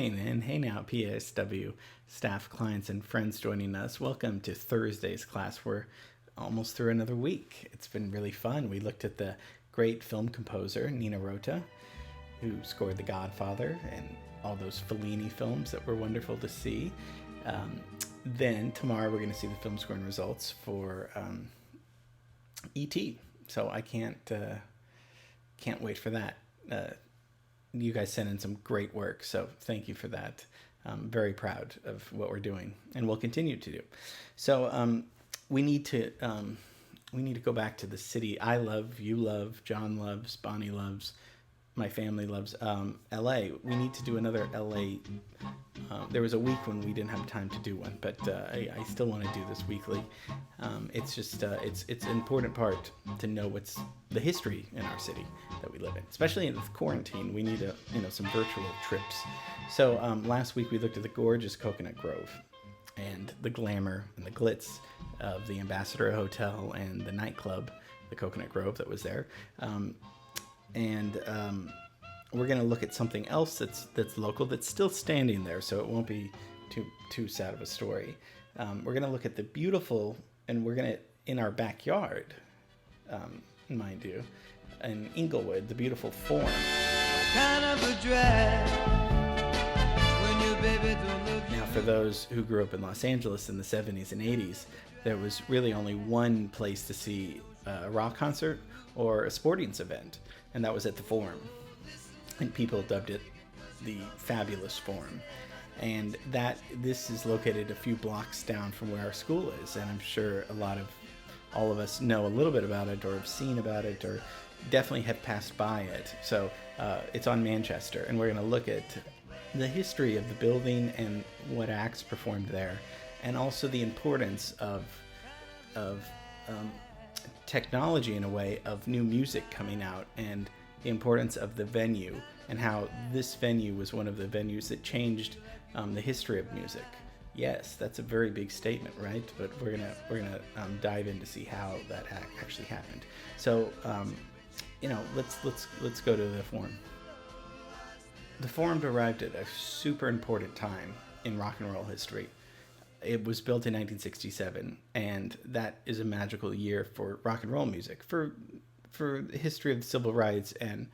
morning, and hey now, PSW staff, clients, and friends joining us. Welcome to Thursday's class. We're almost through another week. It's been really fun. We looked at the great film composer, Nino Rota, who scored The Godfather and all those Fellini films that were wonderful to see. Then tomorrow we're going to see the film scoring results for E.T. So I can't wait for that. You guys sent in some great work, so thank you for that. I'm very proud of what we're doing, and we'll continue to do. So we need to go back to the city I love, you love, John loves, Bonnie loves, my family loves, LA. We need to do another LA. There was a week when we didn't have time to do one, but I still want to do this weekly. It's just it's an important part to know what's the history in our city that we live in, especially in quarantine. We need some virtual trips. So last week we looked at the gorgeous Coconut Grove and the glamour and the glitz of the Ambassador Hotel and the nightclub, the Coconut Grove, that was there. We're going to look at something else that's local, that's still standing there, so it won't be too sad of a story. We're going to look at the beautiful, and we're going to, in our backyard, mind you, in Inglewood, the beautiful Forum. Kind of a drag when your baby don't look. Now, for those who grew up in Los Angeles in the 70s and 80s, there was really only one place to see a rock concert or a sporting event, and that was at the Forum. And people dubbed it the Fabulous Forum. And this is located a few blocks down from where our school is, and I'm sure all of us know a little bit about it, or have seen about it, or definitely have passed by it. So it's on Manchester, and we're going to look at the history of the building and what acts performed there, and also the importance of technology, in a way, of new music coming out, and the importance of the venue, and how this venue was one of the venues that changed the history of music. Yes, that's a very big statement, right? But we're gonna dive in to see how that actually happened. So, let's go to the Forum. The Forum arrived at a super important time in rock and roll history. It was built in 1967, and that is a magical year for rock and roll music, for the history of the civil rights, and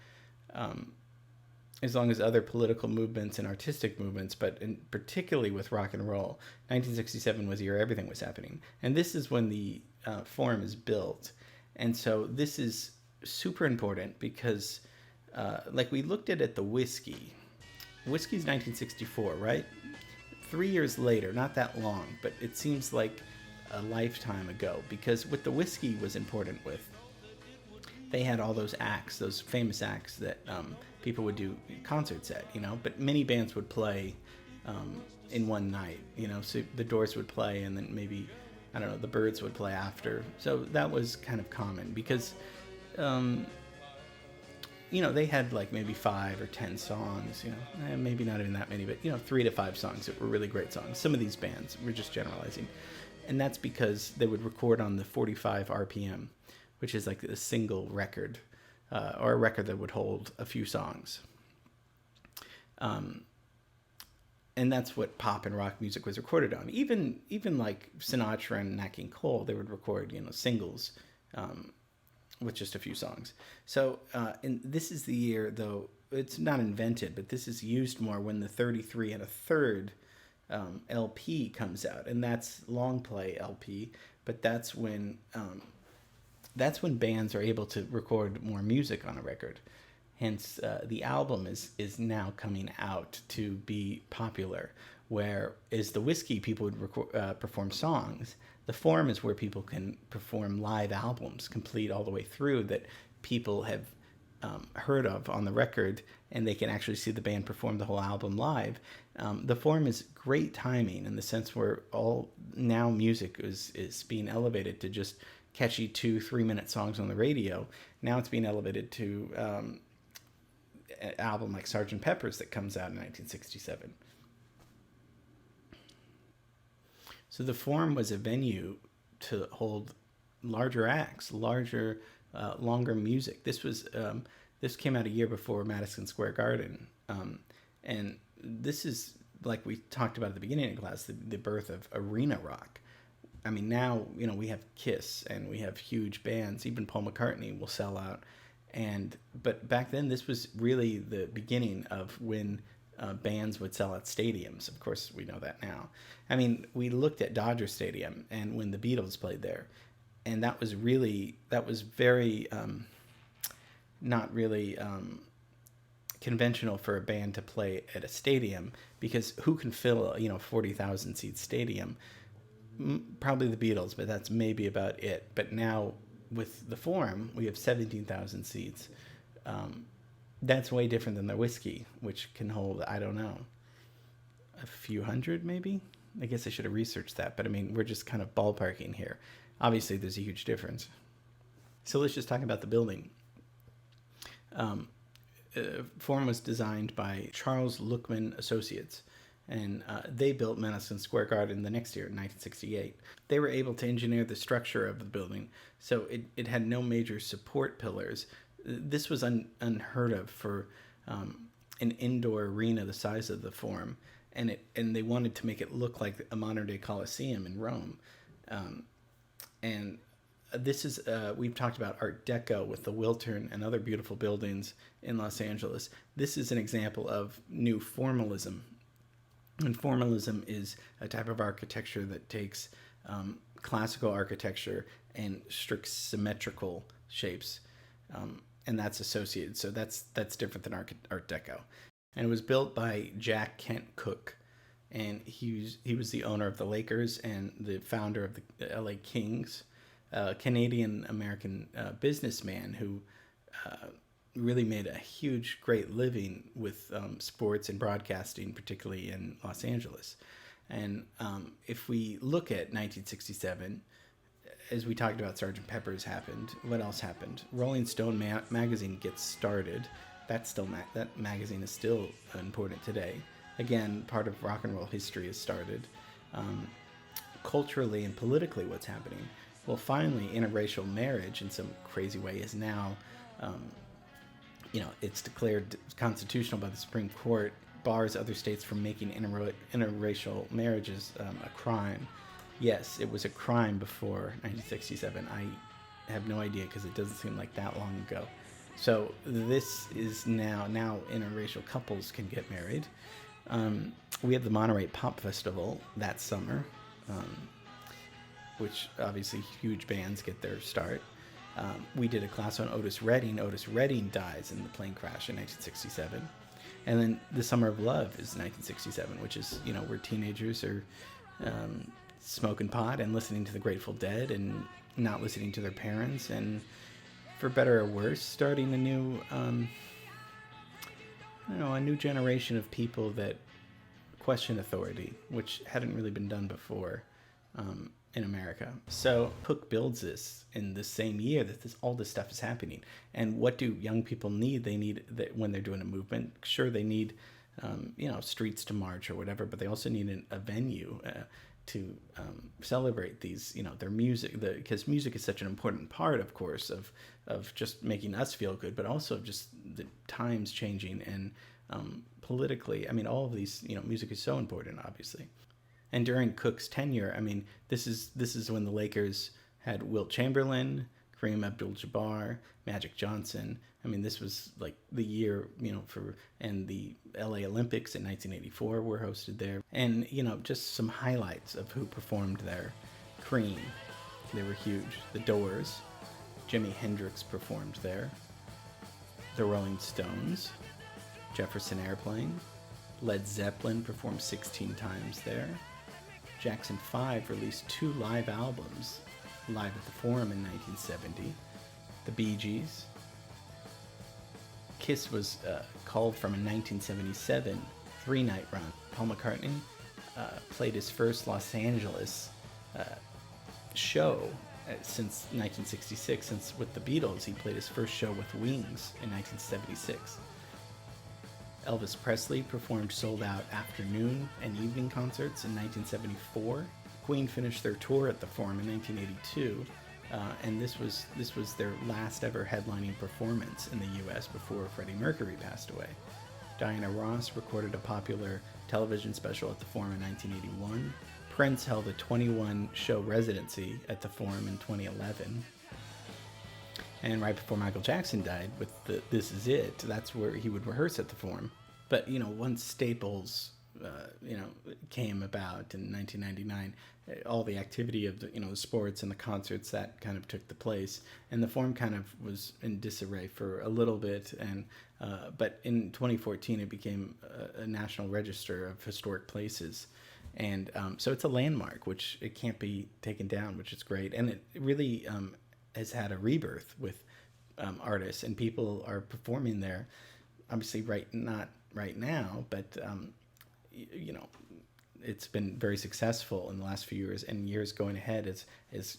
as long as other political movements and artistic movements, but particularly with rock and roll. 1967 was the year everything was happening, and this is when the Forum is built. And so this is super important because, like we looked at the Whiskey's 1964, right? 3 years later, not that long, but it seems like a lifetime ago, because what the Whiskey was important with, they had all those acts, those famous acts that people would do concerts at, but many bands would play in one night, so the Doors would play, and then maybe, I don't know, the Byrds would play after. So that was kind of common because, they had like maybe 5 or 10 songs, maybe not even that many, but 3 to 5 songs that were really great songs. Some of these bands, we're just generalizing, and that's because they would record on the 45 RPM, which is like a single record, or a record that would hold a few songs. And that's what pop and rock music was recorded on. Even like Sinatra and Nat King Cole, they would record, singles with just a few songs. So, and this is the year, though, it's not invented, but this is used more when the 33 and a third LP comes out, and that's long play LP, but that's when bands are able to record more music on a record. Hence, the album is now coming out to be popular. Whereas the Whiskey, people would perform songs. The Forum is where people can perform live albums, complete all the way through, that people have heard of on the record, and they can actually see the band perform the whole album live. The Forum is great timing in the sense where all now music is being elevated to just catchy 2-3 minute songs on the radio. Now it's being elevated to an album like Sgt. Pepper's that comes out in 1967. So the Forum was a venue to hold larger acts, longer music. This came out a year before Madison Square Garden, and this is, like we talked about at the beginning of class, the birth of arena rock. I mean, now, we have Kiss and we have huge bands. Even Paul McCartney will sell out. But back then, this was really the beginning of when bands would sell out stadiums. Of course, we know that now. I mean, we looked at Dodger Stadium and when the Beatles played there, and that was very not really conventional for a band to play at a stadium, because who can fill 40,000 seat stadium? Probably the Beatles, but that's maybe about it. But now with the Forum, we have 17,000 seats. That's way different than the Whiskey, which can hold, I don't know, a few hundred maybe? I guess I should have researched that, but I mean, we're just kind of ballparking here. Obviously, there's a huge difference. So let's just talk about the building. Forum was designed by Charles Lookman Associates, and they built Madison Square Garden the next year, in 1968. They were able to engineer the structure of the building, so it had no major support pillars. This was unheard of for an indoor arena the size of the Forum, and they wanted to make it look like a modern-day Colosseum in Rome. And this is, we've talked about Art Deco with the Wiltern and other beautiful buildings in Los Angeles. This is an example of new formalism. And formalism is a type of architecture that takes classical architecture and strict symmetrical shapes, and that's associated. So that's different than Art Deco. And it was built by Jack Kent Cooke, and he was the owner of the Lakers and the founder of the LA Kings, a Canadian-American businessman who really made a huge, great living with sports and broadcasting, particularly in Los Angeles. And if we look at 1967, as we talked about, Sgt. Pepper's happened. What else happened? Rolling Stone magazine gets started. That magazine is still important today. Again, part of rock and roll history is started. Culturally and politically, what's happening? Well, finally, interracial marriage in some crazy way is now, it's declared constitutional by the Supreme Court, bars other states from making interracial marriages a crime. Yes, it was a crime before 1967. I have no idea because it doesn't seem like that long ago. So this is now interracial couples can get married. We have the Monterey Pop Festival that summer, which obviously huge bands get their start. We did a class on Otis Redding. Otis Redding dies in the plane crash in 1967. And then The Summer of Love is 1967, which is, where teenagers are smoking pot and listening to the Grateful Dead and not listening to their parents, and for better or worse, starting a new, a new generation of people that question authority, which hadn't really been done before in America. So Cooke builds this in the same year that all this stuff is happening. And what do young people need? They need that when they're doing a movement. Sure, they need, streets to march or whatever, but they also need a venue to celebrate these, their music, because music is such an important part, of course, of just making us feel good, but also just the times changing and politically. I mean, all of these, music is so important, obviously. And during Cooke's tenure, I mean, this is when the Lakers had Wilt Chamberlain, Kareem Abdul-Jabbar, Magic Johnson. I mean, this was like the year, and the LA Olympics in 1984 were hosted there. And, just some highlights of who performed there. Cream, they were huge. The Doors, Jimi Hendrix performed there. The Rolling Stones, Jefferson Airplane, Led Zeppelin performed 16 times there. Jackson 5 released 2 live albums, live at the Forum in 1970. The Bee Gees. Kiss was called from a 1977 3-night run. Paul McCartney played his first Los Angeles show since 1966. Since with the Beatles, he played his first show with Wings in 1976. Elvis Presley performed sold-out afternoon and evening concerts in 1974. Queen finished their tour at the Forum in 1982, and this was their last ever headlining performance in the U.S. before Freddie Mercury passed away. Diana Ross recorded a popular television special at the Forum in 1981. Prince held a 21-show residency at the Forum in 2011. And right before Michael Jackson died with the This Is It, that's where he would rehearse at the Forum. But, once Staples, came about in 1999, all the activity of the sports and the concerts, that kind of took the place. And the Forum kind of was in disarray for a little bit. And but in 2014, it became a National Register of Historic Places. And so it's a landmark, which it can't be taken down, which is great. And it really has had a rebirth with artists, and people are performing there. Obviously, not right now, but it's been very successful in the last few years, and years going ahead as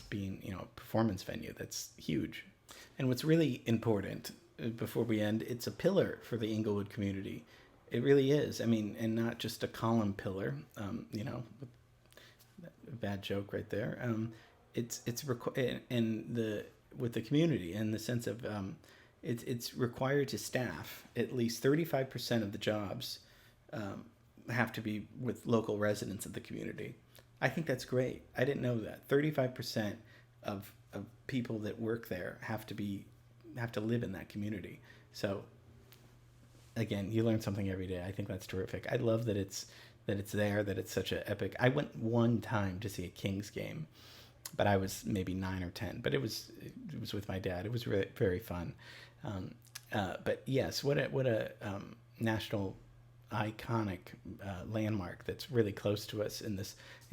being a performance venue that's huge. And what's really important, before we end, it's a pillar for the Inglewood community. It really is. I mean, and not just a column pillar. A bad joke right there. With the community, in the sense of it's required to staff at least 35% of the jobs have to be with local residents of the community. I think that's great. I didn't know that 35% of people that work there have to live in that community. So again, you learn something every day. I think that's terrific. I love that it's there, that it's such an epic. I went one time to see a Kings game, but I was maybe 9 or 10. But it was with my dad. It was really, very fun. But yes, what a national iconic landmark that's really close to us in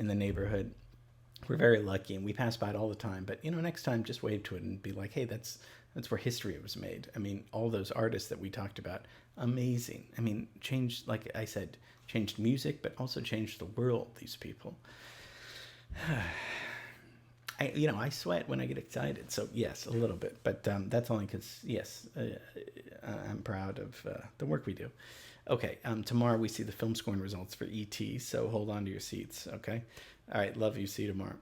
the neighborhood. We're very lucky, and we pass by it all the time. But next time, just wave to it and be like, "Hey, that's where history was made." I mean, all those artists that we talked about, amazing. I mean, changed, like I said, changed music, but also changed the world. These people. I sweat when I get excited. So yes, a little bit, but that's only because I'm proud of the work we do. Okay, tomorrow we see the film scoring results for E.T., so hold on to your seats, okay? All right, love you. See you tomorrow.